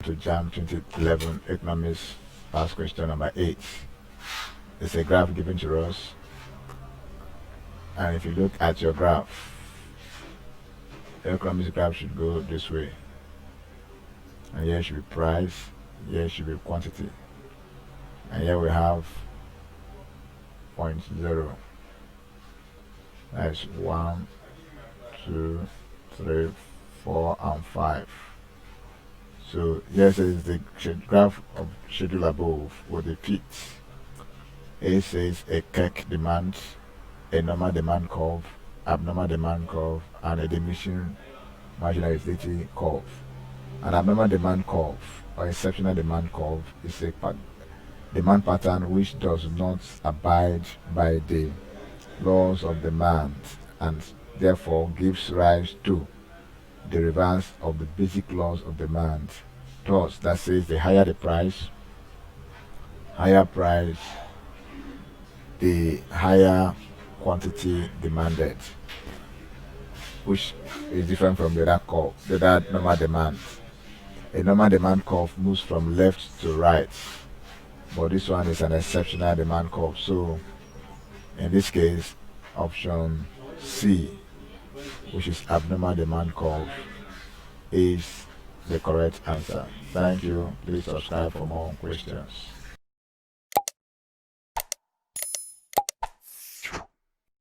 to Jamb 2011 Economics past question number 8. It's a graph given to us, and if you look at your graph, the economics graph should go this way, and here should be price, here should be quantity, and here we have 0.0. That's 1, 2, 3, 4, and 5. So here says the graph of schedule above with the peaks. A says a cake demand, a normal demand curve, abnormal demand curve, and a diminishing marginality curve. An abnormal demand curve or exceptional demand curve is a demand pattern which does not abide by the laws of demand and therefore gives rise to the reverse of the basic laws of demand. Thus, that says the higher the price, the higher quantity demanded, which is different from the other curve, the other normal demand. A normal demand curve moves from left to right, but this one is an exceptional demand curve. So in this case, option C, which is abnormal demand curve, is the correct answer. Thank you. Please subscribe for more questions.